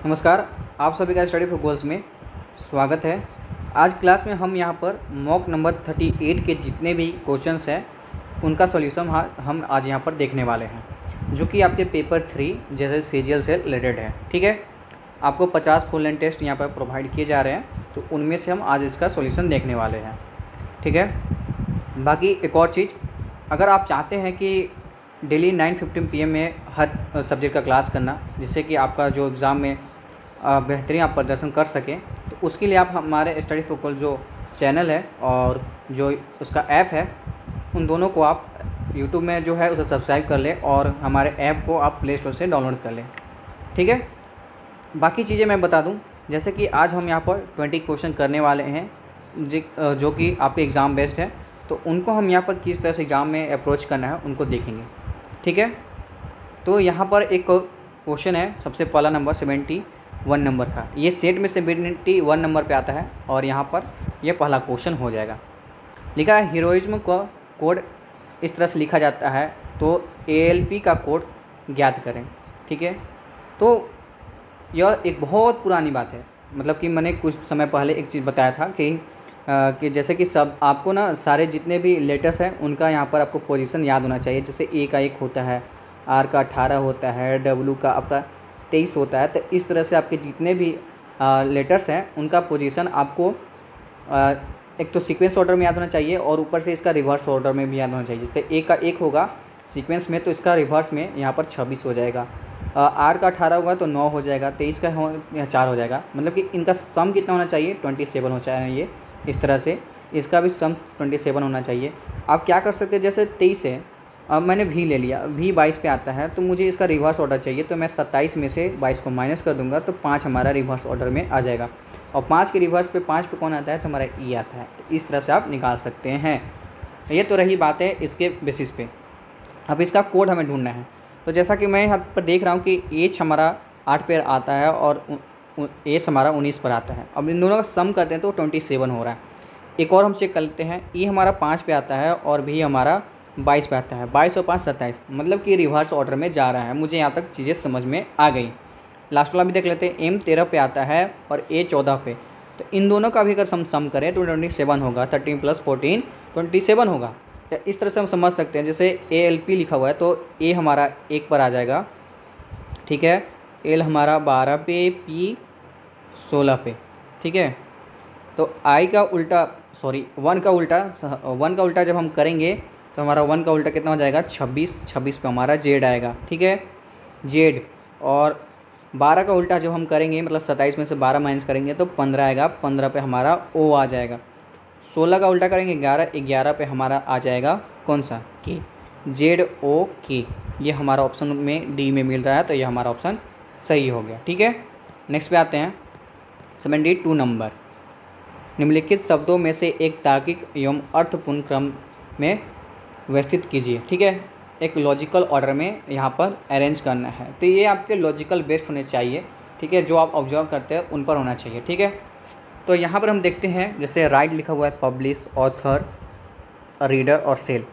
नमस्कार, आप सभी का स्टडी फॉर गोल्स में स्वागत है। आज क्लास में हम यहाँ पर मॉक नंबर 38 के जितने भी क्वेश्चंस हैं उनका सॉल्यूशन हम आज यहाँ पर देखने वाले हैं, जो कि आपके पेपर 3 जैसे सीजीएल से रिलेटेड है। ठीक है, आपको 50 फुल लेंथ टेस्ट यहाँ पर प्रोवाइड किए जा रहे हैं, तो उनमें से हम आज इसका सॉल्यूशन देखने वाले हैं। ठीक है, बाकी एक और चीज़, अगर आप चाहते हैं कि डेली 9:15 PM में हर सब्जेक्ट का क्लास करना, जिससे कि आपका जो एग्ज़ाम में बेहतरीन आप प्रदर्शन कर सकें, तो उसके लिए आप हमारे स्टडी फॉर गोल्स जो चैनल है और जो उसका ऐप है, उन दोनों को आप यूट्यूब में जो है उसे सब्सक्राइब कर लें और हमारे ऐप को आप प्ले स्टोर से डाउनलोड कर लें। ठीक है, बाकी चीज़ें मैं बता दूं, जैसे कि आज हम यहाँ पर 20 क्वेश्चन करने वाले हैं जो कि आपके एग्ज़ाम बेस्ड है, तो उनको हम यहाँ पर किस तरह से एग्ज़ाम में अप्रोच करना है उनको देखेंगे। ठीक है, तो यहाँ पर एक क्वेश्चन है, सबसे पहला नंबर 71 नंबर का। ये सेट में 71 नंबर पे आता है और यहाँ पर यह पहला क्वेश्चन हो जाएगा। लिखा है हीरोइज्म का कोड इस तरह से लिखा जाता है, तो ALP का कोड ज्ञात करें। ठीक है, तो यह एक बहुत पुरानी बात है, मतलब कि मैंने कुछ समय पहले एक चीज़ बताया था कि जैसे कि सब आपको ना सारे जितने भी लेटर्स हैं उनका यहाँ पर आपको पोजीशन याद होना चाहिए। जैसे A का 1 होता है, R का 18 होता है, W का आपका 23 होता है। तो इस तरह से आपके जितने भी लेटर्स हैं उनका पोजीशन आपको एक तो सीक्वेंस ऑर्डर में याद होना चाहिए और ऊपर से इसका रिवर्स ऑर्डर में भी याद होना चाहिए। जैसे A का 1 होगा सीक्वेंस में, तो इसका रिवर्स में यहाँ पर 26 हो जाएगा। R का 18 होगा तो 9 हो जाएगा, 23 का 4 हो जाएगा। मतलब कि इनका सम कितना होना चाहिए, 27 हो चाहिए। इस तरह से इसका भी सम 27 होना चाहिए। आप क्या कर सकते हैं, जैसे 23 है, अब मैंने V ले लिया, V 22 पे आता है, तो मुझे इसका रिवर्स ऑर्डर चाहिए, तो मैं 27 में से 22 को माइनस कर दूंगा, तो 5 हमारा रिवर्स ऑर्डर में आ जाएगा। और 5 के रिवर्स पे 5 पे कौन आता है, तो हमारा E आता है। तो इस तरह से आप निकाल सकते हैं। ये तो रही बात है इसके बेसिस पे। अब इसका कोड हमें ढूंढना है, तो जैसा कि मैं यहाँ पर देख रहा हूँ कि H हमारा 8 पे आता है और S हमारा 19 पर आता है। अब इन दोनों का सम करते हैं तो 27 हो रहा है। एक और हम चेक कर लेते हैं, E हमारा 5 पे आता है और V हमारा 22 पे आता है। 22 और 5 27, मतलब कि रिवर्स ऑर्डर में जा रहा है। मुझे यहाँ तक चीज़ें समझ में आ गई। लास्ट वाला भी देख लेते हैं, M 13 पे आता है और A 14 पे। तो इन दोनों का भी अगर सम करें तो 27 होगा। 13 + 14 27 होगा। तो इस तरह से हम समझ सकते हैं। जैसे ALP लिखा हुआ है तो A हमारा 1 पर आ जाएगा। ठीक है, L हमारा 12 पे, P 16 पे। ठीक है, तो I का उल्टा 1 का उल्टा जब हम करेंगे तो हमारा 1 का उल्टा कितना हो जाएगा, 26 पे हमारा Z आएगा। ठीक है, Z। और 12 का उल्टा जब हम करेंगे, मतलब 27 में से 12 माइनस करेंगे तो 15 आएगा। 15 पे हमारा O आ जाएगा। 16 का उल्टा करेंगे 11 पे हमारा आ जाएगा कौन सा, K, ZOK। ये हमारा ऑप्शन में D में मिल रहा है, तो ये हमारा ऑप्शन सही हो गया। ठीक है, नेक्स्ट पे आते हैं 72 नंबर। निम्नलिखित शब्दों में से एक तार्किक एवं अर्थपूर्ण क्रम में व्यवस्थित कीजिए। ठीक है, एक लॉजिकल ऑर्डर में यहाँ पर अरेंज करना है, तो ये आपके लॉजिकल बेस्ड होने चाहिए। ठीक है, जो आप ऑब्जर्व करते हैं उन पर होना चाहिए। ठीक है, तो यहाँ पर हम देखते हैं, जैसे राइट लिखा हुआ है, पब्लिश, ऑथर, रीडर और सेल।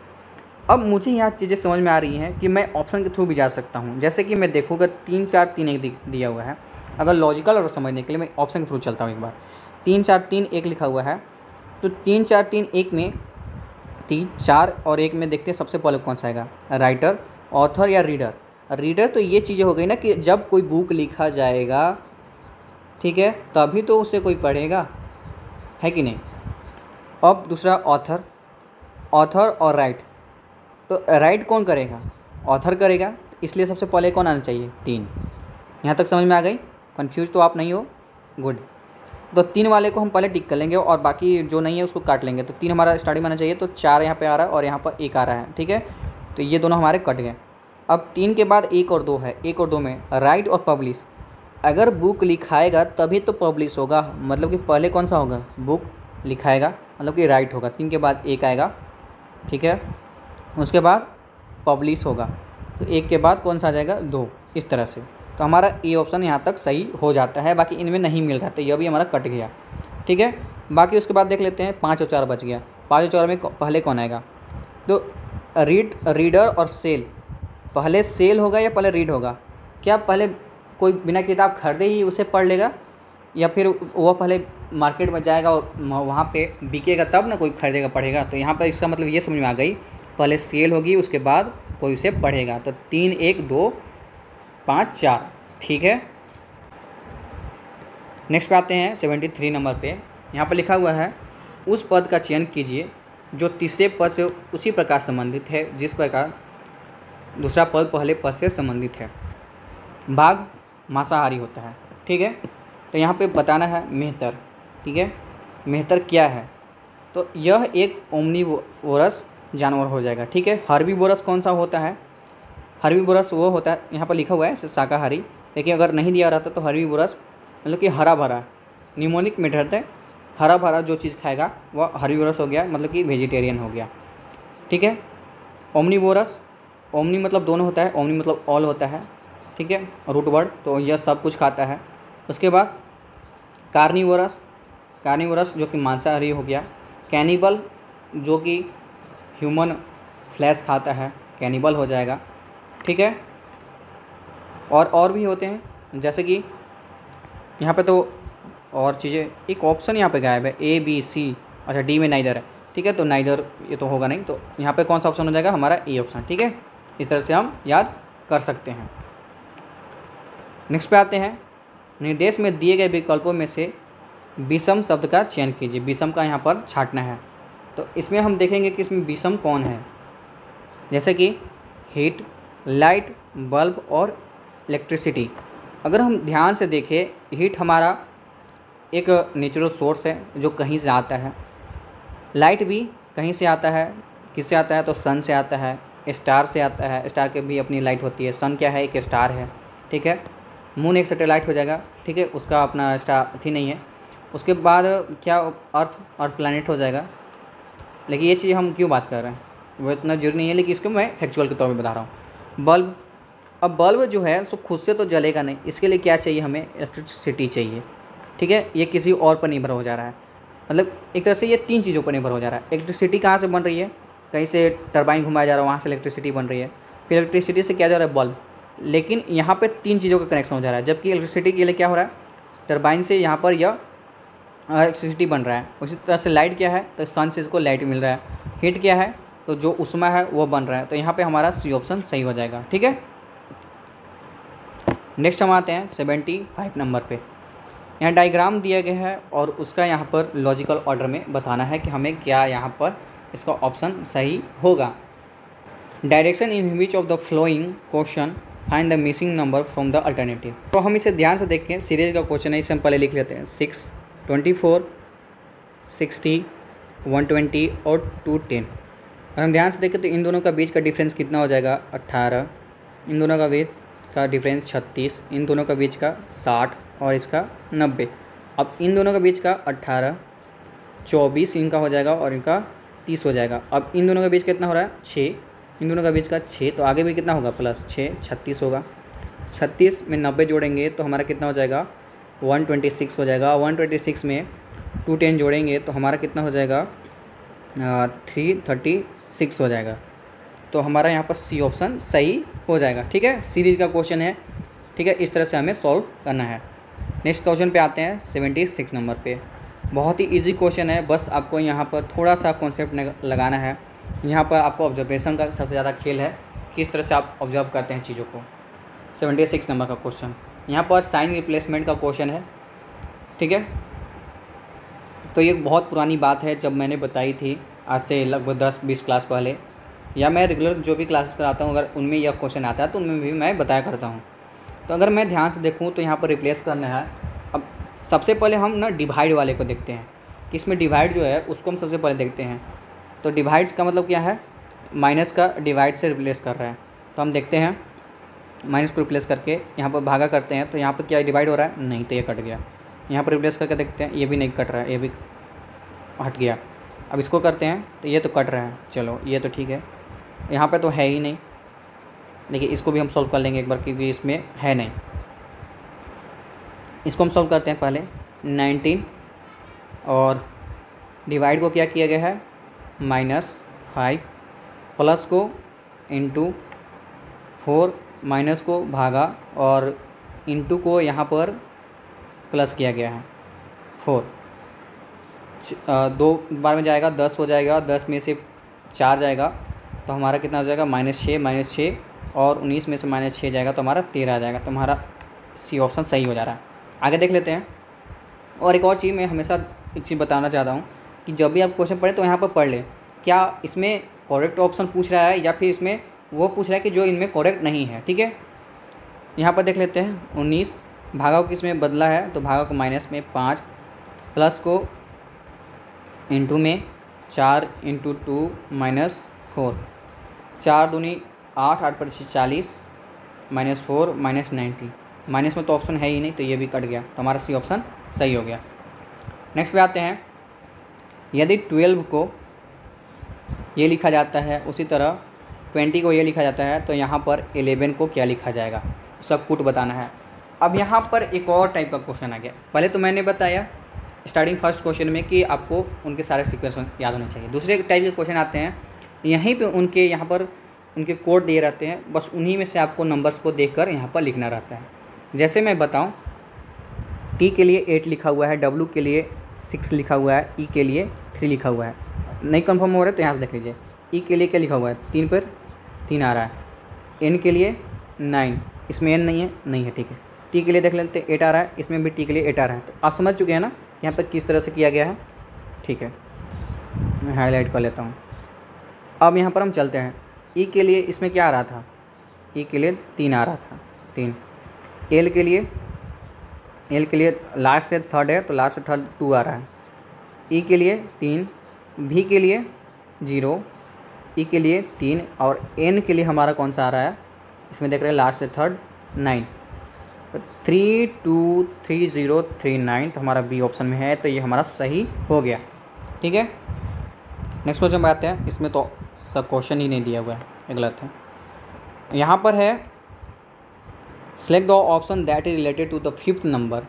अब मुझे यहाँ चीज़ें समझ में आ रही हैं कि मैं ऑप्शन के थ्रू भी जा सकता हूँ। जैसे कि मैं देखूँगा 3 4 3 1 दिया हुआ है। अगर लॉजिकल और समझने के लिए मैं ऑप्शन के थ्रू चलता हूँ। एक बार 3 4 3 1 लिखा हुआ है, तो 3 4 3 1 में 3 4 और 1 में देखते हैं सबसे पहले कौन सा आएगा, राइटर, ऑथर या रीडर। रीडर तो ये चीज़ें हो गई ना कि जब कोई बुक लिखा जाएगा, ठीक है, तभी तो उसे कोई पढ़ेगा, है कि नहीं। अब दूसरा ऑथर और राइट, तो राइट कौन करेगा, ऑथर करेगा, इसलिए सबसे पहले कौन आना चाहिए, 3। यहाँ तक समझ में आ गई, कंफ्यूज तो आप नहीं हो, गुड। तो 3 वाले को हम पहले टिक कर लेंगे और बाकी जो नहीं है उसको काट लेंगे। तो 3 हमारा स्टार्टिंग में आना चाहिए, तो 4 यहाँ पे आ रहा है और यहाँ पर 1 आ रहा है। ठीक है, तो ये दोनों हमारे कट गए। अब 3 के बाद 1 और 2 है। 1 और 2 में राइट और पब्लिश। अगर बुक लिखाएगा तभी तो पब्लिश होगा, मतलब कि पहले कौन सा होगा, बुक लिखाएगा, मतलब कि राइट होगा। 3 के बाद 1 आएगा। ठीक है, उसके बाद पब्लिश होगा, तो 1 के बाद कौन सा आ जाएगा, 2। इस तरह से तो हमारा ए ऑप्शन यहाँ तक सही हो जाता है। बाकी इनमें नहीं मिल रहा, तो यह भी हमारा कट गया। ठीक है, बाकी उसके बाद देख लेते हैं 5 और 4 बच गया। 5 और 4 में पहले कौन आएगा, तो रीडर और सेल। पहले सेल होगा या पहले रीड होगा, क्या पहले कोई बिना किताब खरीदे ही उसे पढ़ लेगा, या फिर वह पहले मार्केट में जाएगा और वहाँ पे बिकेगा तब ना कोई खरीदेगा पढ़ेगा। तो यहाँ पर इसका मतलब ये समझ में आ गई, पहले सेल होगी उसके बाद कोई उसे पढ़ेगा। तो 3 1 2 5 4, ठीक है। नेक्स्ट पे आते हैं 73 नंबर पे। यहाँ पर लिखा हुआ है उस पद का चयन कीजिए जो तीसरे पद से उसी प्रकार संबंधित है जिस प्रकार दूसरा पद पहले पद से संबंधित है। बाघ मांसाहारी होता है, ठीक है। तो यहाँ पे बताना है मेहतर, ठीक है। मेहतर क्या है? तो यह एक ओमनीवोरस जानवर हो जाएगा, ठीक है। हर्बीवोरस कौन सा होता है? हर्बीवोरस वो होता है, यहाँ पर लिखा हुआ है शाकाहारी, लेकिन अगर नहीं दिया रहता तो हर्बीवोरस मतलब कि हरा भरा निमोनिक मेथड है, हरा भरा जो चीज़ खाएगा वह हर्बीवोरस हो गया, मतलब कि वेजिटेरियन हो गया, ठीक है। ओमनीवोरस, ओमनी मतलब दोनों होता है, ओमनी मतलब ऑल होता है, ठीक है, रूट वर्ड, तो यह सब कुछ खाता है। उसके बाद कार्निवोरस, कार्निवोरस जो कि मांसाहारी हो गया। कैनिबल जो कि ह्यूमन फ्लैश खाता है, कैनिबल हो जाएगा, ठीक है। और भी होते हैं, जैसे कि यहाँ पे तो और चीज़ें, एक ऑप्शन यहाँ पे गायब है, A B C, अच्छा डी में नाइदर है, ठीक है। तो नाइदर ये तो होगा नहीं, तो यहाँ पे कौन सा ऑप्शन हो जाएगा? हमारा ए ऑप्शन, ठीक है। इस तरह से हम याद कर सकते हैं। नेक्स्ट पे आते हैं, निर्देश में दिए गए विकल्पों में से विषम शब्द का चयन कीजिए। विषम का यहाँ पर छांटना है, तो इसमें हम देखेंगे कि इसमें विषम कौन है। जैसे कि हीट, लाइट, बल्ब और इलेक्ट्रिसिटी। अगर हम ध्यान से देखें, हीट हमारा एक नेचुरल सोर्स है जो कहीं से आता है। लाइट भी कहीं से आता है, किससे आता है? तो सन से आता है, स्टार से आता है, स्टार के भी अपनी लाइट होती है। सन क्या है? एक स्टार है, ठीक है। मून एक सैटेलाइट हो जाएगा, ठीक है, उसका अपना स्टार थी नहीं है। उसके बाद क्या? अर्थ प्लैनेट हो जाएगा। लेकिन ये चीज़ हम क्यों बात कर रहे हैं वो इतना जरूरी नहीं है, लेकिन इसको मैं फैक्चुअल के तौर पर बता रहा हूँ। बल्ब, अब बल्ब जो है सो खुद से तो जलेगा नहीं, इसके लिए क्या चाहिए? हमें इलेक्ट्रिसिटी चाहिए, ठीक है। ये किसी और पर निर्भर हो जा रहा है, मतलब एक तरह से ये 3 चीज़ों पर निर्भर हो जा रहा है। इलेक्ट्रिसिटी कहाँ से बन रही है? कहीं से टरबाइन घुमाया जा रहा है, वहाँ से इलेक्ट्रिसिटी बन रही है। फिर इलेक्ट्रिसिटी से क्या जा रहा है? बल्ब। लेकिन यहाँ पे 3 चीज़ों का कनेक्शन हो जा रहा है, जबकि इलेक्ट्रिसिटी के लिए क्या हो रहा है? टरबाइन से यहाँ पर यह इलेक्ट्रिसिटी बन रहा है। उसी तरह से लाइट क्या है? तो सन से इसको लाइट मिल रहा है। हीट क्या है? तो जो उष्मा है वो बन रहा है। तो यहाँ पे हमारा सी ऑप्शन सही हो जाएगा, ठीक है। नेक्स्ट हम आते हैं 75 नंबर पे। यहाँ डायग्राम दिया गया है और उसका यहाँ पर लॉजिकल ऑर्डर में बताना है कि हमें क्या यहाँ पर इसका ऑप्शन सही होगा। Direction in which of the flowing question find the missing number from the alternative. तो हम इसे ध्यान से देखें, सीरीज का क्वेश्चन है, इसे हम पहले लिख लेते हैं। 6, 24, 60, 120 और 210। अगर हम ध्यान से देखें तो इन दोनों का बीच का डिफरेंस कितना हो जाएगा? 18। इन दोनों का बीच का डिफरेंस 36, इन दोनों का बीच का 60 और इसका 90। अब इन दोनों का बीच का 18, 24 इनका हो जाएगा और इनका 30 हो जाएगा। अब इन दोनों का बीच कितना हो रहा है? 6, इन दोनों का बीच का 6, तो आगे भी कितना होगा? प्लस 6, 36 होगा। 36 में 90 जोड़ेंगे तो हमारा कितना हो जाएगा? 126 हो जाएगा। 126 में 210 जोड़ेंगे तो हमारा कितना हो जाएगा? 336 हो जाएगा। तो हमारा यहाँ पर सी ऑप्शन सही हो जाएगा, ठीक है। सीरीज का क्वेश्चन है, ठीक है, इस तरह से हमें सॉल्व करना है। नेक्स्ट क्वेश्चन पे आते हैं 76 नंबर पे। बहुत ही इजी क्वेश्चन है, बस आपको यहाँ पर थोड़ा सा कॉन्सेप्ट लगाना है। यहाँ पर आपको ऑब्जर्वेशन का सबसे ज़्यादा खेल है, किस तरह से आप ऑब्जर्व करते हैं चीज़ों को। 76 नंबर का क्वेश्चन, यहाँ पर साइन रिप्लेसमेंट का क्वेश्चन है, ठीक है। तो ये बहुत पुरानी बात है, जब मैंने बताई थी आज से लगभग 10-20 क्लास पहले, या मैं रेगुलर जो भी क्लासेस कराता हूँ अगर उनमें यह क्वेश्चन आता है तो उनमें भी मैं बताया करता हूँ। तो अगर मैं ध्यान से देखूँ तो यहाँ पर रिप्लेस करना है। अब सबसे पहले हम ना डिवाइड वाले को देखते हैं कि इसमें डिवाइड जो है उसको हम सबसे पहले देखते हैं। तो डिवाइड्स का मतलब क्या है? माइनस का डिवाइड से रिप्लेस कर रहा है। तो हम देखते हैं, माइनस को रिप्लेस करके यहाँ पर भागा करते हैं तो यहाँ पर क्या डिवाइड हो रहा है? नहीं, तो ये कट गया। यहाँ पर रिप्लेस करके देखते हैं, ये भी नहीं कट रहा है, ये भी हट गया। अब इसको करते हैं तो ये तो कट रहा है, चलो ये तो ठीक है। यहाँ पे तो है ही नहीं, देखिए इसको भी हम सॉल्व कर लेंगे एक बार, क्योंकि इसमें है नहीं। इसको हम सॉल्व करते हैं पहले। 19 और डिवाइड को क्या किया गया है? -5, प्लस को इंटू 4, माइनस को भागा और इंटू को यहाँ पर प्लस किया गया है 4, 2 बार में जाएगा 10 हो जाएगा, 10 में से 4 जाएगा तो हमारा कितना हो जाएगा -6 और 19 में से -6 जाएगा तो हमारा 13 आ जाएगा। तो हमारा सी ऑप्शन सही हो जा रहा है। आगे देख लेते हैं। और एक और चीज़ मैं हमेशा एक चीज़ बताना चाहता हूँ कि जब भी आप क्वेश्चन पढ़ें तो यहाँ पर पढ़ लें, क्या इसमें करेक्ट ऑप्शन पूछ रहा है या फिर इसमें वो पूछ रहा है कि जो इनमें करेक्ट नहीं है। ठीक है, यहाँ पर देख लेते हैं। 19 भागा को किस में बदला है, तो भागा को माइनस में 5, प्लस को इंटू में 4 इंटू 2 -4, 4 दूनी 8, 8 पर 40, -4 -90, माइनस में तो ऑप्शन है ही नहीं तो ये भी कट गया, तो हमारा सी ऑप्शन सही हो गया। नेक्स्ट पे आते हैं। यदि 12 को ये लिखा जाता है उसी तरह 20 को ये लिखा जाता है तो यहाँ पर 11 को क्या लिखा जाएगा, उसका कुट बताना है। अब यहाँ पर एक और टाइप का क्वेश्चन आ गया। पहले तो मैंने बताया स्टार्टिंग फर्स्ट क्वेश्चन में कि आपको उनके सारे सीक्वेंस याद होने चाहिए। दूसरे टाइप के क्वेश्चन आते हैं, यहीं पे उनके यहाँ पर उनके कोड दिए रहते हैं, बस उन्हीं में से आपको नंबर्स को देखकर यहाँ पर लिखना रहता है। जैसे मैं बताऊँ, टी के लिए 8 लिखा हुआ है, डब्ल्यू के लिए 6 लिखा हुआ है, ई के लिए 3 लिखा हुआ है। नहीं कंफर्म हो रहा है तो यहाँ से देख लीजिए। ई के लिए क्या लिखा हुआ है, 3 पर 3 आ रहा है। एन के लिए 9, इसमें एन नहीं है ठीक है। टी के लिए देख लेते हैं 8 आ रहा है, इसमें भी टी के लिए 8 आ रहा है। तो आप समझ चुके हैं ना यहाँ पर किस तरह से किया गया है। ठीक है, मैं हाईलाइट कर लेता हूँ। अब यहाँ पर हम चलते हैं। ई के लिए इसमें क्या आ रहा था, ई के लिए 3 आ रहा था, 3। एल के लिए लास्ट से थर्ड है तो लास्ट से थर्ड 2 आ रहा है। ई के लिए 3, भी के लिए 0, ई के लिए 3 और एन के लिए हमारा कौन सा आ रहा है, इसमें देख रहे हैं लास्ट से थर्ड 9, तो 3 2 3 0 3 9, तो हमारा बी ऑप्शन में है, तो ये हमारा सही हो गया। ठीक है, नेक्स्ट क्वेश्चन में आते हैं। इसमें तो सब क्वेश्चन ही नहीं दिया हुआ है, ये गलत है। यहाँ पर है select the option that is related to the 5th number.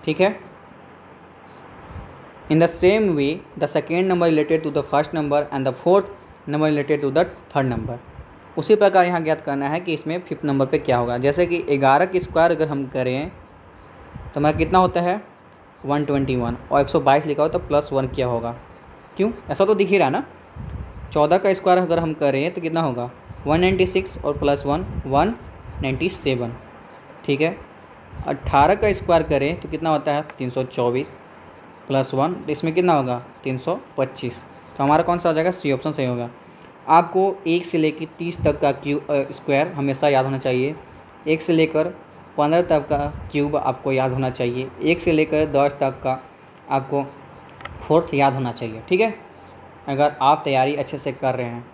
ठीक है, in the same way the second number related to the first number and the 4th number related to the 3rd number. उसी प्रकार यहाँ ज्ञात करना है कि इसमें 5th नंबर पे क्या होगा। जैसे कि 11 की स्क्वायर अगर हम करें तो हमारा कितना होता है 121, और 122 लिखा हो तो +1 क्या होगा, क्यों ऐसा तो दिख ही रहा ना। 14 का स्क्वायर अगर हम करें तो कितना होगा 196 और +1 197। ठीक है, 18 का स्क्वायर करें तो कितना होता है 324 +1, तो इसमें कितना होगा 325। तो हमारा कौन सा हो जाएगा, सी ऑप्शन सही होगा। आपको 1 से लेकर 30 तक का स्क्वायर हमेशा याद होना चाहिए। 1 से लेकर 15 तक का क्यूब आपको याद होना चाहिए। 1 से लेकर 10 तक का आपको 4th याद होना चाहिए। ठीक है, अगर आप तैयारी अच्छे से कर रहे हैं,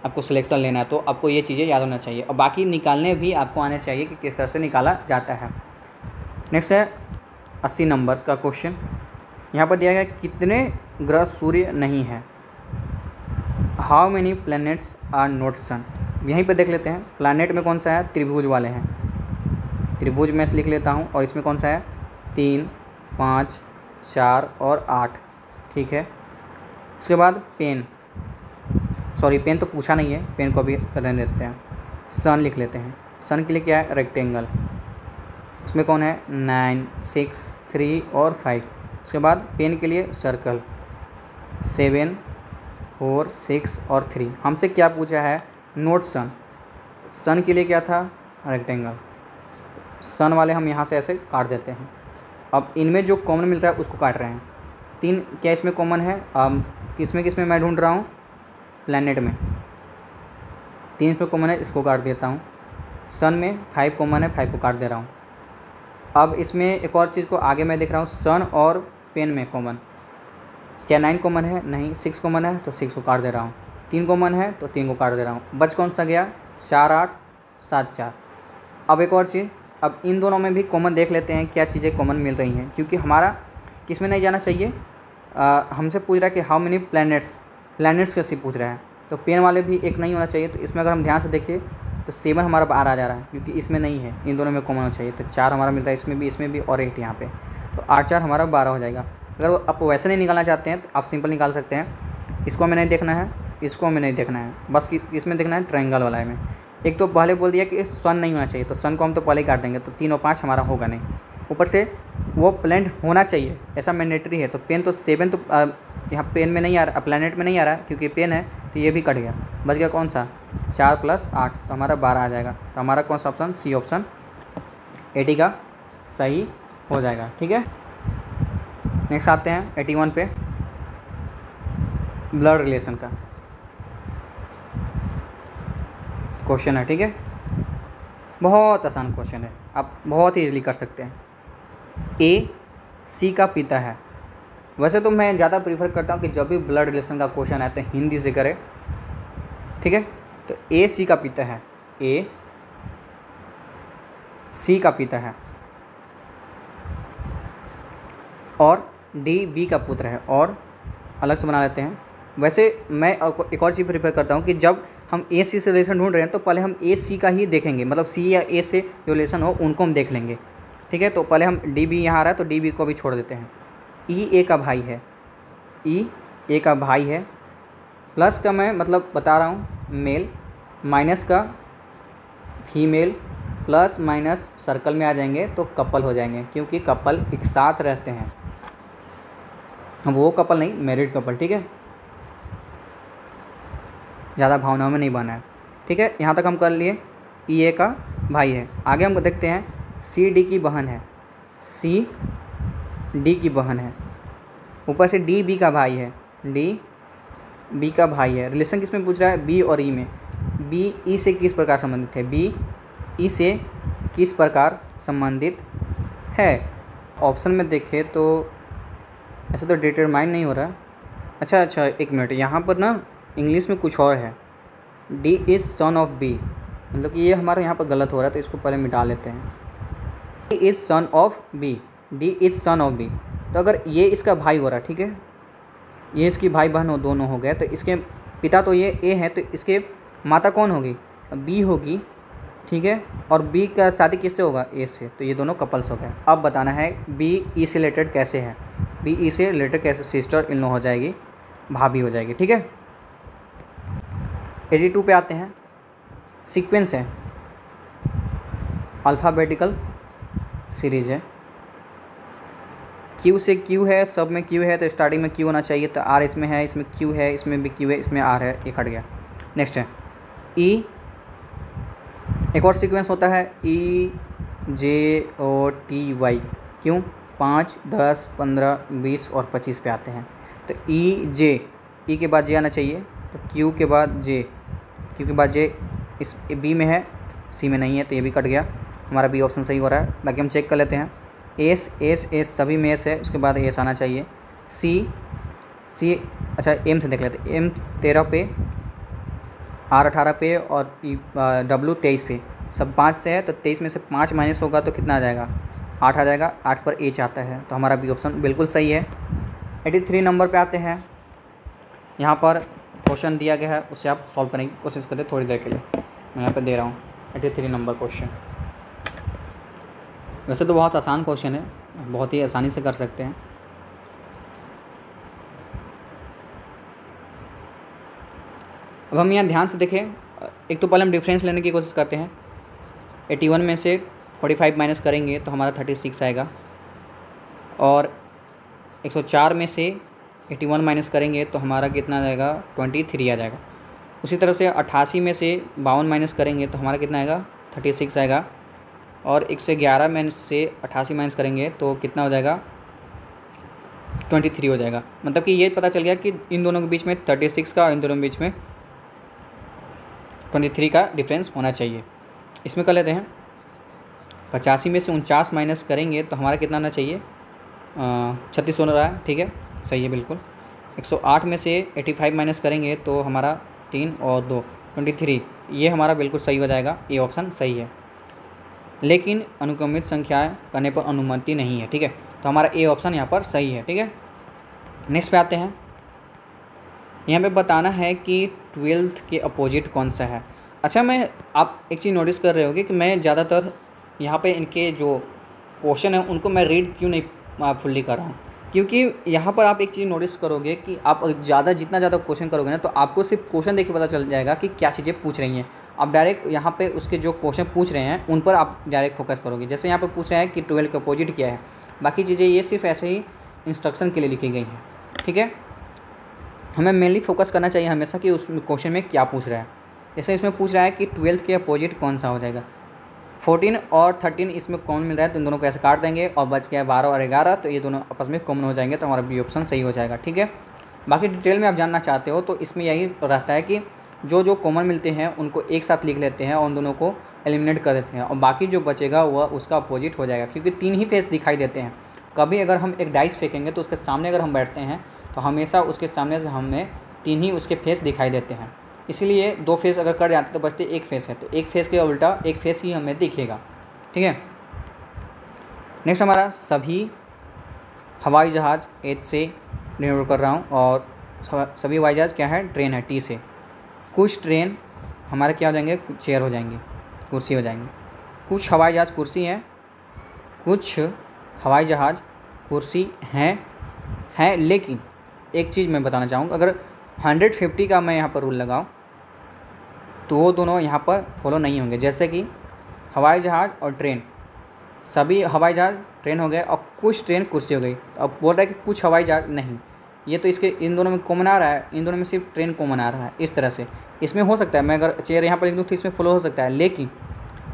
आपको सिलेक्शन लेना है तो आपको ये चीज़ें याद होना चाहिए, और बाकी निकालने भी आपको आने चाहिए कि किस तरह से निकाला जाता है। नेक्स्ट है 80 नंबर का क्वेश्चन। यहाँ पर दिया गया कितने ग्रह सूर्य नहीं है, how many planets are not sun. यहीं पर देख लेते हैं। प्लैनेट में कौन सा है, त्रिभुज वाले हैं, त्रिभुज में से लिख लेता हूँ। और इसमें कौन सा है 3 5 4 और 8। ठीक है, उसके बाद पेन तो पूछा नहीं है, पेन को भी रहने देते हैं। सन लिख लेते हैं। सन के लिए क्या है, रेक्टेंगल, उसमें कौन है 9 6 3 और 5। उसके बाद पेन के लिए सर्कल 7 4 6 और 3। हमसे क्या पूछा है, नोट सन। सन के लिए क्या था, रेक्टेंगल। सन वाले हम यहाँ से ऐसे काट देते हैं। अब इनमें जो कॉमन मिल रहा है उसको काट रहे हैं। 3 क्या इसमें कॉमन है, किसमें मैं ढूंढ रहा हूँ, प्लैनेट में 3 इसमें कॉमन है, इसको काट देता हूँ। सन में 5 कॉमन है, 5 को काट दे रहा हूँ। अब इसमें एक और चीज़ को आगे मैं देख रहा हूँ, सन और पेन में कॉमन, क्या 9 कॉमन है, नहीं 6 कॉमन है तो 6 को काट दे रहा हूँ। 3 कॉमन है तो 3 को काट दे रहा हूँ। बच कौन सा गया 4 8 7 4। अब एक और चीज़, अब इन दोनों में भी कॉमन देख लेते हैं क्या चीज़ें कॉमन मिल रही हैं, क्योंकि हमारा किस में नहीं जाना चाहिए। हमसे पूछ रहा है कि हाउ मेनी प्लैनेट्स कैसे पूछ रहा है, तो पेन वाले भी एक नहीं होना चाहिए। तो इसमें अगर हम ध्यान से देखिए तो 7 हमारा बाहर आ जा रहा है, क्योंकि इसमें नहीं है, इन दोनों में कॉमन होना चाहिए। तो 4 हमारा मिलता है इसमें भी और 8 यहाँ पे, तो 8 4 हमारा 12 हो जाएगा। अगर आप वैसे नहीं निकालना चाहते हैं तो आप सिंपल निकाल सकते हैं। इसको हमें नहीं देखना है, इसको हमें नहीं देखना है, बस इसमें देखना है ट्रायंगल वाला में। एक तो पहले बोल दिया कि सन नहीं होना चाहिए, तो सन को हम तो पहले ही काट देंगे, तो 3 और 5 हमारा होगा नहीं। ऊपर से वो प्लैनेट होना चाहिए, ऐसा मैंडेटरी है। तो पेन तो 7 तो यहाँ पेन में नहीं आ रहा, प्लैनेट में नहीं आ रहा क्योंकि पेन है, तो ये भी कट गया। बच गया कौन सा, 4 + 8, तो हमारा 12 आ जाएगा। तो हमारा कौन सा ऑप्शन, सी ऑप्शन 80 का सही हो जाएगा। ठीक है, नेक्स्ट आते हैं 81 पे, ब्लड रिलेशन का क्वेश्चन है। ठीक है, बहुत आसान क्वेश्चन है, आप बहुत ही ईजिली कर सकते हैं। ए सी का पिता है। वैसे तो मैं ज़्यादा प्रीफर करता हूँ कि जब भी ब्लड रिलेशन का क्वेश्चन आए तो हिंदी से करें। ठीक है, तो ए सी का पिता है, ए सी का पिता है, और डी बी का पुत्र है, और अलग से बना लेते हैं। वैसे मैं एक और चीज़ प्रीफर करता हूँ कि जब हम ए सी से रिलेशन ढूंढ रहे हैं तो पहले हम ए सी का ही देखेंगे, मतलब सी या ए से जो रिलेशन हो उनको हम देख लेंगे। ठीक है, तो पहले हम डी बी यहाँ आ रहा है तो डी बी को भी छोड़ देते हैं। ई ए का भाई है, ई ए का भाई है, प्लस का मैं मतलब बता रहा हूँ मेल, माइनस का फीमेल, प्लस माइनस सर्कल में आ जाएंगे तो कपल हो जाएंगे, क्योंकि कपल एक साथ रहते हैं। वो कपल नहीं, मैरिड कपल। ठीक है, ज़्यादा भावनाओं में नहीं बना है। ठीक है, यहाँ तक हम कर लिए। ई ए का भाई है। आगे हम देखते हैं सी डी की बहन है, सी डी की बहन है, ऊपर से डी बी का भाई है, डी बी का भाई है। रिलेशन किस में पूछ रहा है, बी और ई में। बी ई से किस प्रकार संबंधित है, बी ई से किस प्रकार संबंधित है। ऑप्शन में देखें तो ऐसा तो डिटरमाइन नहीं हो रहा। अच्छा, एक मिनट, यहाँ पर ना इंग्लिश में कुछ और है, D is son of B, मतलब कि ये हमारा यहाँ पर गलत हो रहा है, तो इसको पहले मिटा लेते हैं। D is son of B, D is son of B. तो अगर ये इसका भाई हो रहा है, ठीक है, ये इसकी भाई बहन हो, दोनों हो गए, तो इसके पिता तो ये ए है, तो इसके माता कौन होगी, बी होगी। ठीक है, और बी का शादी किससे होगा, ए से, तो ये दोनों कपल्स हो गए। अब बताना है बी ई से रिलेटेड कैसे है, बी ई से रिलेटेड कैसे, सिस्टर इन लो हो जाएगी, भाभी हो जाएगी। ठीक है, 82 पे आते हैं। सीक्वेंस है, अल्फ़ाबेटिकल सीरीज है, क्यू से क्यू है, सब में क्यू है, तो स्टार्टिंग में क्यू होना चाहिए, तो आर इसमें है, इसमें क्यू है, इसमें भी क्यू है, इसमें आर है, ये कट गया। नेक्स्ट है ई, एक और सीक्वेंस होता है ई जे ओ टी वाई, क्यों 5, 10, 15, 20 और 25 पे आते हैं। तो ई जे, ई के बाद जे आना चाहिए, तो क्यू के बाद जे, क्यू के बाद जे, इस बी में है, सी में नहीं है, तो ये भी कट गया, हमारा बी ऑप्शन सही हो रहा है। बाकी हम चेक कर लेते हैं। एस एस एस सभी में एस है, उसके बाद एस आना चाहिए। सी सी, अच्छा एम से देख लेते हैं, एम 13 पे, आर 18 पे, और डब्लू 23 पे, सब 5 से है, तो 23 में से 5 माइनस होगा तो कितना आ जाएगा, 8 आ जाएगा। 8 पर एच आता है, तो हमारा बी ऑप्शन बिल्कुल सही है। 83 नंबर पे आते हैं। यहाँ पर क्वेश्चन दिया गया है, उसे आप सॉल्व करने की कोशिश करें थोड़ी देर के लिए, मैं यहाँ पे दे रहा हूँ 83 नंबर क्वेश्चन। वैसे तो बहुत आसान क्वेश्चन है, बहुत ही आसानी से कर सकते हैं। अब हम यहाँ ध्यान से देखें, एक तो पहले हम डिफरेंस लेने की कोशिश करते हैं। 81 में से 45 माइनस करेंगे तो हमारा 36 आएगा, और 104 में से 81 माइनस करेंगे तो हमारा कितना आ जाएगा, 23 आ जाएगा। उसी तरह से 88 में से 52 माइनस करेंगे तो हमारा कितना आएगा, 36 आएगा, और 111 में से 88 माइनस करेंगे तो कितना हो जाएगा, 23 हो जाएगा। मतलब कि ये पता चल गया कि इन दोनों के बीच में 36 का और इन दोनों के बीच में 23 का डिफरेंस होना चाहिए। इसमें कर लेते हैं 85 में से 49 माइनस करेंगे तो हमारा कितना आना चाहिए, 36 होना रहा है। ठीक है, सही है बिल्कुल। 108 में से 85 माइनस करेंगे तो हमारा 3 और 2 23, ये हमारा बिल्कुल सही हो जाएगा, ये ऑप्शन सही है। लेकिन अनुक्रमित संख्याएं करने पर अनुमति नहीं है। ठीक है, तो हमारा ए ऑप्शन यहाँ पर सही है। ठीक है, नेक्स्ट पे आते हैं। यहाँ पे बताना है कि 12th के अपोजिट कौन सा है। अच्छा, मैं आप एक चीज़ नोटिस कर रहे होगे कि मैं ज़्यादातर यहाँ पे इनके जो क्वेश्चन है उनको मैं रीड क्यों नहीं फुल्ली कर रहा हूँ, क्योंकि यहाँ पर आप एक चीज़ नोटिस करोगे कि आप जितना ज़्यादा क्वेश्चन करोगे ना, तो आपको सिर्फ क्वेश्चन देख के पता चल जाएगा कि क्या चीज़ें पूछ रही हैं। आप डायरेक्ट यहाँ पे उसके जो क्वेश्चन पूछ रहे हैं उन पर आप डायरेक्ट फोकस करोगे। जैसे यहाँ पे पूछ रहे हैं कि 12 का अपोजिट क्या है, बाकी चीज़ें ये सिर्फ ऐसे ही इंस्ट्रक्शन के लिए लिखी गई हैं, ठीक है। हमें मेनली फोकस करना चाहिए हमेशा कि उस क्वेश्चन में क्या पूछ रहा है। जैसे इसमें पूछ रहा है कि 12 के अपोजिट कौन सा हो जाएगा, 14 और 13 इसमें कौन मिल रहा है, तो इन दोनों को ऐसे काट देंगे और बच गया 12 और 11, तो ये दोनों आपस में कॉमन हो जाएंगे, तो हमारा बी ऑप्शन सही हो जाएगा, ठीक है। बाकी डिटेल में आप जानना चाहते हो तो इसमें यही रहता है कि जो जो कॉमन मिलते हैं उनको एक साथ लिख लेते हैं और उन दोनों को एलिमिनेट कर देते हैं, और बाकी जो बचेगा वह उसका अपोजिट हो जाएगा, क्योंकि 3 ही फेस दिखाई देते हैं। कभी अगर हम एक डाइस फेंकेंगे तो उसके सामने अगर हम बैठते हैं तो हमेशा उसके सामने से हमें 3 ही उसके फेस दिखाई देते हैं, इसलिए 2 फेस अगर कट जाते तो बचते 1 फेस है, तो 1 फेस के उल्टा 1 फेस ही हमें दिखेगा, ठीक है। नेक्स्ट हमारा सभी हवाई जहाज़ एच से डिनोट कर रहा हूँ, और सभी हवाई जहाज़ क्या है, ट्रेन है, टी से। कुछ ट्रेन हमारे क्या हो जाएंगे, कुछ चेयर हो जाएंगे, कुर्सी हो जाएंगे। कुछ हवाई जहाज़ कुर्सी हैं, कुछ हवाई जहाज़ कुर्सी हैं, लेकिन एक चीज़ मैं बताना चाहूँगा, अगर 150 का मैं यहाँ पर रूल लगाऊँ तो वो दोनों यहाँ पर फॉलो नहीं होंगे। जैसे कि हवाई जहाज़ और ट्रेन, सभी हवाई जहाज़ ट्रेन हो गए और कुछ ट्रेन कुर्सी हो गई, तो अब बोल रहा है कि कुछ हवाई जहाज़ नहीं, ये तो इसके इन दोनों में कॉमन आ रहा है, इन दोनों में सिर्फ ट्रेन कॉमन आ रहा है। इस तरह से इसमें हो सकता है, मैं अगर चेयर यहाँ पर लिख दूँ तो इसमें फॉलो हो सकता है, लेकिन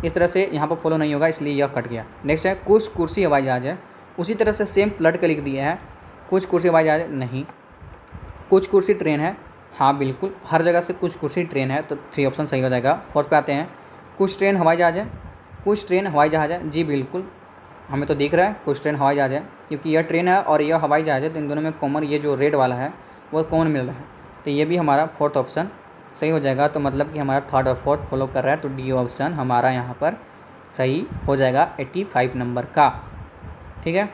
इस तरह से यहाँ पर फॉलो नहीं होगा, इसलिए यह कट गया। नेक्स्ट है कुछ कुर्सी हवाई जहाज़ है, उसी तरह से सेम पलट कर लिख दिया है, कुछ कुर्सी हवाई जहाज़ नहीं, कुछ कुर्सी ट्रेन है, हाँ बिल्कुल हर जगह से कुछ कुर्सी ट्रेन है, तो 3 ऑप्शन सही हो जाएगा। 4 पे आते हैं, कुछ ट्रेन हवाई जहाज़ है, कुछ ट्रेन हवाई जहाज़ है, जी बिल्कुल हमें तो दिख रहा है कुछ ट्रेन हवाई जहाज़ है, क्योंकि यह ट्रेन है और यह हवाई जहाज़ है, तो इन दोनों में कॉमन ये जो रेड वाला है वो कॉमन मिल रहा है, तो ये भी हमारा 4th ऑप्शन सही हो जाएगा। तो मतलब कि हमारा 3rd और 4th फॉलो कर रहा है, तो डी ऑप्शन हमारा यहाँ पर सही हो जाएगा 85 नंबर का, ठीक है।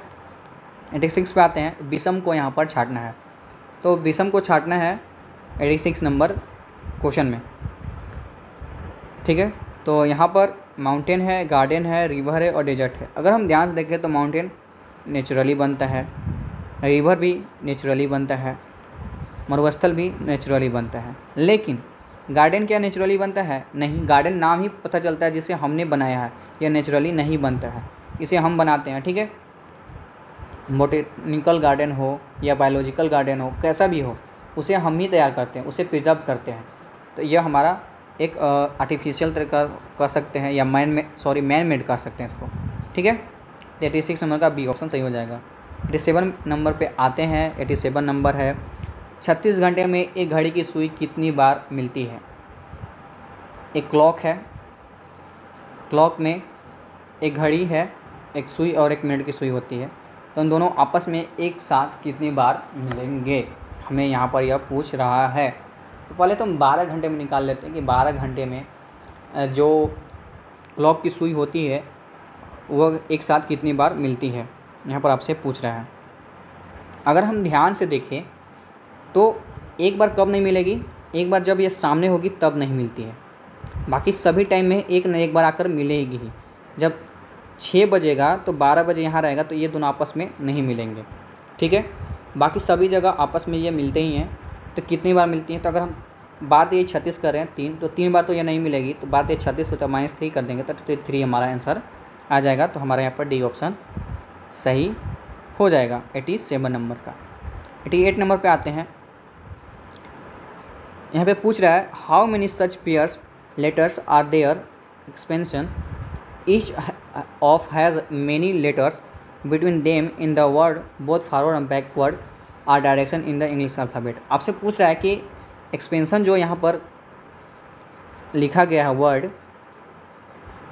86 पे आते हैं, विषम को यहाँ पर छाटना है, तो विषम को छाटना है 86 नंबर क्वेश्चन में, ठीक है। तो यहाँ पर माउंटेन है, गार्डन है, रिवर है और डेजर्ट है। अगर हम ध्यान से देखें तो माउंटेन नेचुरली बनता है, रिवर भी नेचुरली बनता है, मरुस्थल भी नेचुरली बनता है, लेकिन गार्डन क्या नेचुरली बनता है, नहीं। गार्डन नाम ही पता चलता है जिसे हमने बनाया है, यह नेचुरली नहीं बनता है, इसे हम बनाते हैं, ठीक है। बोटेनिकल गार्डन हो या बायोलॉजिकल गार्डन हो, कैसा भी हो, उसे हम ही तैयार करते हैं, उसे प्रिजर्व करते हैं, तो यह हमारा एक आर्टिफिशियल तरीका कर सकते हैं या मैन मेड कर सकते हैं इसको, ठीक है। 86 नंबर का बी ऑप्शन सही हो जाएगा। 87 नंबर पे आते हैं, 87 नंबर है, 36 घंटे में एक घड़ी की सुई कितनी बार मिलती है। एक क्लॉक है, क्लॉक में एक घड़ी है, एक सुई और 1 मिनट की सुई होती है, तो उन दोनों आपस में एक साथ कितनी बार मिलेंगे, हमें यहाँ पर यह पूछ रहा है। तो पहले तो हम 12 घंटे में निकाल लेते हैं कि 12 घंटे में जो क्लॉक की सुई होती है वह एक साथ कितनी बार मिलती है, यहाँ पर आपसे पूछ रहा है। अगर हम ध्यान से देखें तो एक बार कब नहीं मिलेगी, एक बार जब ये सामने होगी तब नहीं मिलती है, बाकी सभी टाइम में एक न एक बार आकर मिलेगी ही। जब 6 बजेगा तो 12 बजे यहाँ रहेगा, तो ये दोनों आपस में नहीं मिलेंगे, ठीक है। बाकी सभी जगह आपस में ये मिलते ही हैं, तो कितनी बार मिलती हैं, तो अगर हम बात ये 36 कर रहे हैं 3, तो 3 बार तो ये नहीं मिलेगी, तो बात ये 36 होता है, -3 कर देंगे तो 3 हमारा आंसर आ जाएगा। तो हमारे यहाँ पर डी ऑप्शन सही हो जाएगा 87 नंबर का। 88 नंबर पे आते हैं, यहाँ पे पूछ रहा है how many such pairs letters are there expansion each of has many letters between them in the word both forward and backward are direction in the English alphabet. आपसे पूछ रहा है कि एक्सपेंशन जो यहाँ पर लिखा गया है वर्ड,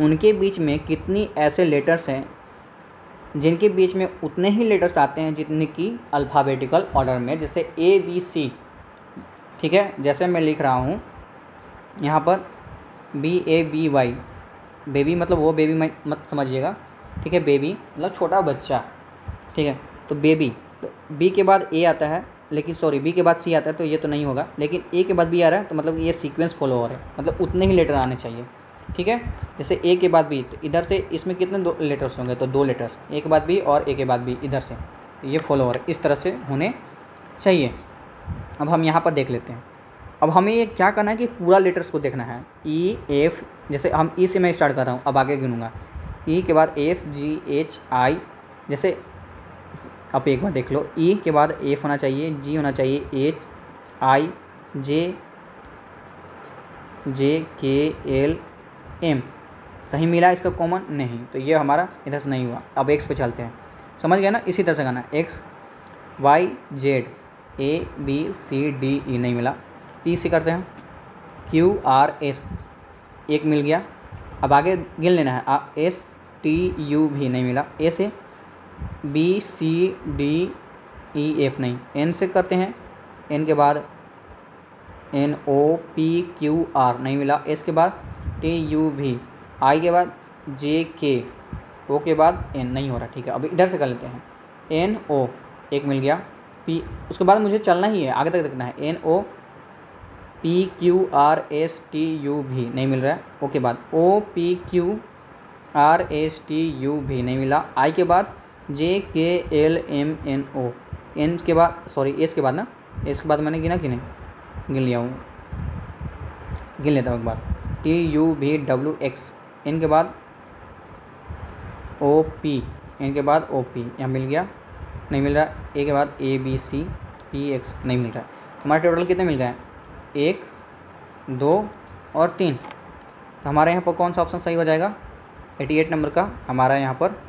उनके बीच में कितनी ऐसे लेटर्स हैं जिनके बीच में उतने ही लेटर्स आते हैं जितने की अल्फ़ाबेटिकल ऑर्डर में, जैसे ABC, ठीक है। जैसे मैं लिख रहा हूँ यहाँ पर BABY, बेबी मतलब वो बेबी मत समझिएगा, ठीक है। बेबी मतलब छोटा बच्चा, ठीक है। तो बेबी, तो बी के बाद ए आता है, लेकिन सॉरी बी के बाद सी आता है, तो ये तो नहीं होगा, लेकिन ए के बाद बी आ रहा है, तो मतलब ये सीक्वेंस फॉलो हो रहा है, मतलब उतने ही लेटर आने चाहिए, ठीक है। जैसे ए के बाद बी, तो इधर से इसमें कितने 2 लेटर्स होंगे, तो 2 लेटर्स, ए के बाद बी और ए के बाद बी इधर से, तो ये फॉलो हो रहा है, इस तरह से होने चाहिए। अब हम यहाँ पर देख लेते हैं, अब हमें ये क्या करना है कि पूरा लेटर्स को देखना है, ई एफ, जैसे हम ई से मैं स्टार्ट कर रहा हूँ, अब आगे गिनूँगा, ई के बाद एफ जी एच आई, जैसे आप एक बार देख लो, ई के बाद एफ होना चाहिए, जी होना चाहिए, H I J J K L M, कहीं मिला इसका कॉमन नहीं, तो ये हमारा इधर से नहीं हुआ। अब एक्स पे चलते हैं, समझ गया ना, इसी तरह से करना है, X Y Z A B C D E नहीं मिला, टी से करते हैं, क्यू आर एस एक मिल गया, अब आगे गिन लेना है, एस टी यू भी नहीं मिला, ए से B C D E F नहीं, एन से करते हैं, एन के बाद N O P Q R नहीं मिला, एस के बाद टी यू भी, आई के बाद जे के, ओ के बाद एन नहीं हो रहा, ठीक है। अब इधर से कर लेते हैं, एन ओ एक मिल गया, पी, उसके बाद मुझे चलना ही है, आगे तक देखना है, N O P Q R S T U भी नहीं मिल रहा है, ओ के बाद O P Q R S T U भी नहीं मिला, आई के बाद J K L M N O, N के बाद सॉरी एस के बाद ना, एस के बाद मैंने गिना कि नहीं, गिन लिया हूँ, गिन लेता हूँ एक बार, टी यू भी डब्ल्यू एक्स, एन के बाद ओ पी, एन के बाद ओ पी, यहाँ मिल गया, नहीं मिल रहा, ए के बाद A B C P X नहीं मिल रहा है, हमारे टोटल कितने मिल गए, 1 2 और 3, तो हमारे यहाँ पर कौन सा ऑप्शन सही हो जाएगा, 88 नंबर का हमारा यहाँ पर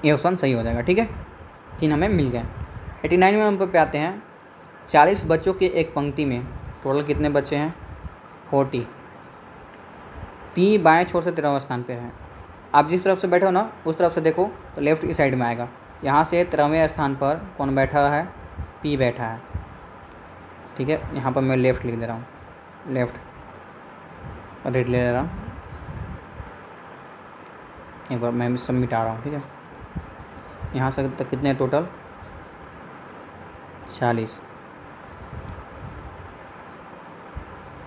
ये ऑप्शन सही हो जाएगा, ठीक है, 3 हमें मिल गए। 89 नंबर पे आते हैं, 40 बच्चों के एक पंक्ति में टोटल कितने बच्चे हैं, 40, पी बाएं छोर से 13वें स्थान पे है, आप जिस तरफ से बैठे हो ना उस तरफ से देखो तो लेफ्ट की साइड में आएगा, यहाँ से 13वें स्थान पर कौन बैठा है, पी बैठा है, ठीक है, यहाँ पर मैं लेफ़्ट लिख दे रहा हूँ, लेफ़्ट रेड ले रहा हूँ, एक बार मैं सब मिटा रहा हूँ, ठीक है, यहाँ से तक कितने टोटल 40,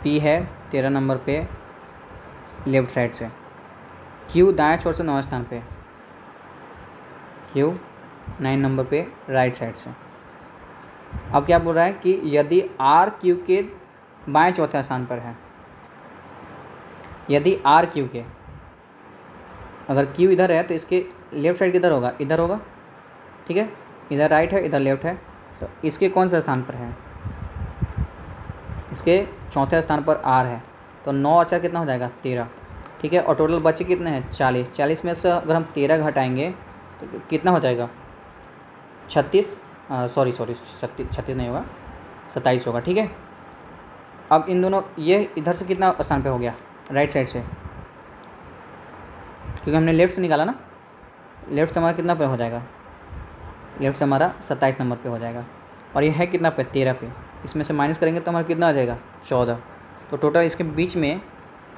पी है 13 नंबर पे लेफ़्ट साइड से, क्यू दाएं छोर से 9 स्थान पे, क्यू 9 नंबर पे राइट साइड से। अब क्या बोल रहा है कि यदि आर क्यू के बाएं चौथे स्थान पर है, यदि आर क्यू के, अगर क्यू इधर है तो इसके लेफ्ट साइड किधर होगा, इधर होगा, ठीक है, इधर राइट है इधर लेफ्ट है, तो इसके कौन से स्थान पर है, इसके चौथे स्थान पर आर है, तो 9 और 4 कितना हो जाएगा 13, ठीक है, और टोटल बच्चे कितने हैं 40, 40 में से अगर हम 13 घटाएंगे तो कितना हो जाएगा 36, सॉरी 36 नहीं होगा 27 होगा, ठीक है। अब इन दोनों ये इधर से कितना स्थान पे हो गया, राइट साइड से, क्योंकि हमने लेफ़्ट से निकाला ना, लेफ़्ट से हमारा कितना पे हो जाएगा, लेफ़्ट से हमारा 27 नंबर पे हो जाएगा, और ये है कितना पे 13 पे, इसमें से माइनस करेंगे तो हमारा कितना आ जाएगा 14, तो टोटल इसके बीच में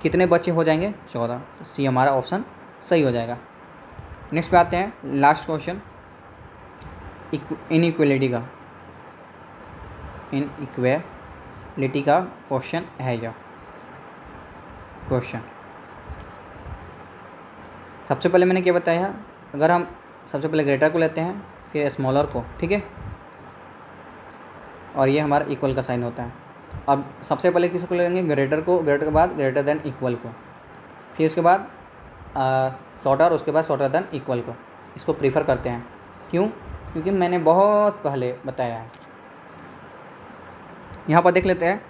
कितने बच्चे हो जाएंगे 14, सी हमारा ऑप्शन सही हो जाएगा। नेक्स्ट पे आते हैं, लास्ट क्वेश्चन इनइक्वलिटी का, इनइक्वलिटी का क्वेश्चन है यह क्वेश्चन। सबसे पहले मैंने क्या बताया, अगर हम सबसे पहले ग्रेटर को लेते हैं फिर स्मॉलर को, ठीक है, और ये हमारा इक्वल का साइन होता है। अब सबसे पहले किसको लेंगे, ग्रेटर को, ग्रेटर के बाद ग्रेटर देन इक्वल को, फिर उसके बाद शॉर्टर, उसके बाद शॉर्टर देन इक्वल को, इसको प्रीफर करते हैं। क्यों, क्योंकि मैंने बहुत पहले बताया है। यहाँ पर देख लेते हैं,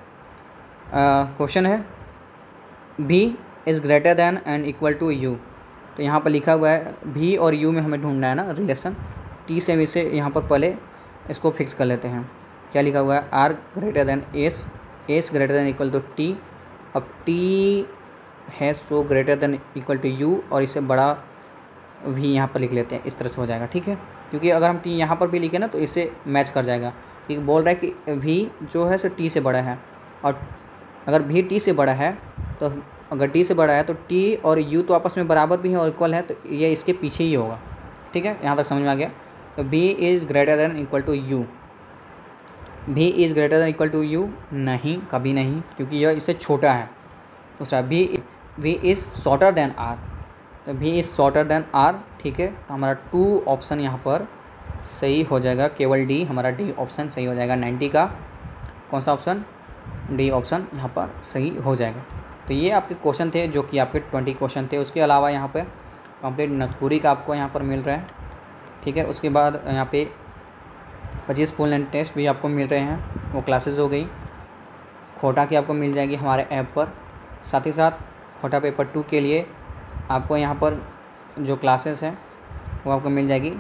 क्वेश्चन है B is greater than and equal to U, तो यहाँ पर लिखा हुआ है भी और यू में हमें ढूंढना है ना रिलेशन, टी से भी से यहाँ पर पहले इसको फिक्स कर लेते हैं। क्या लिखा हुआ है, R greater than S, S greater than equal to T, अब टी है so greater than equal to U, और इससे बड़ा भी यहाँ पर लिख लेते हैं, इस तरह से हो जाएगा, ठीक है, क्योंकि अगर हम टी यहाँ पर भी लिखें ना तो इससे मैच कर जाएगा, क्योंकि बोल रहा है कि भी जो है सो टी से बड़ा है, और अगर भी टी से बड़ा है तो अगर टी से बड़ा है तो टी और यू तो आपस में बराबर भी है और इक्वल है, तो ये इसके पीछे ही होगा, ठीक है, यहाँ तक समझ में आ गया। तो v is greater than equal to u, v is greater than equal to u नहीं, कभी नहीं, क्योंकि यह इससे छोटा है। दूसरा भी इज़ शॉर्टर देन आर, तो v is shorter than are, ठीक है, तो हमारा 2 ऑप्शन यहाँ पर सही हो जाएगा, केवल डी, हमारा डी ऑप्शन सही हो जाएगा 90 का। कौन सा ऑप्शन, डी ऑप्शन यहाँ पर सही हो जाएगा। तो ये आपके क्वेश्चन थे जो कि आपके 20 क्वेश्चन थे। उसके अलावा यहाँ पे कंप्लीट नथपुरी का आपको यहाँ पर मिल रहा है, ठीक है। उसके बाद यहाँ पे 25 फुल एंड टेस्ट भी आपको मिल रहे हैं, वो क्लासेस हो गई। खोटा की आपको मिल जाएगी हमारे ऐप पर। साथ ही साथ खोटा पेपर 2 के लिए आपको यहाँ पर जो क्लासेस हैं वो आपको मिल जाएगी।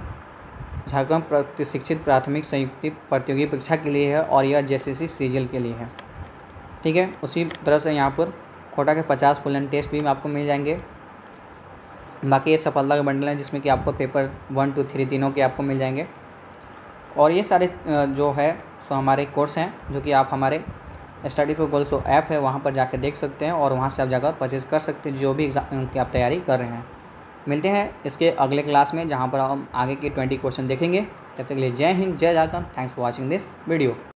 झारखंड प्रशिक्षित प्राथमिक संयुक्त प्रतियोगी परीक्षा के लिए है और यह JCC CGL के लिए है, ठीक है। उसी तरह से यहाँ पर खोटा के 50 फुल एंड टेस्ट भी आपको मिल जाएंगे। बाकी ये सफलता के बंडल हैं जिसमें कि आपको पेपर 1, 2, 3 तीनों के आपको मिल जाएंगे। और ये सारे जो है सो हमारे कोर्स हैं जो कि आप हमारे स्टडी फॉर गोल्स ऐप है वहाँ पर जाकर देख सकते हैं और वहाँ से आप जाकर परचेज़ कर सकते हैं जो भी एग्ज़ाम की आप तैयारी कर रहे हैं। मिलते हैं इसके अगले क्लास में जहाँ पर हम आगे के 20 क्वेश्चन देखेंगे। तब तक के लिए जय हिंद, जय Jharkhand. Thanks for watching this video.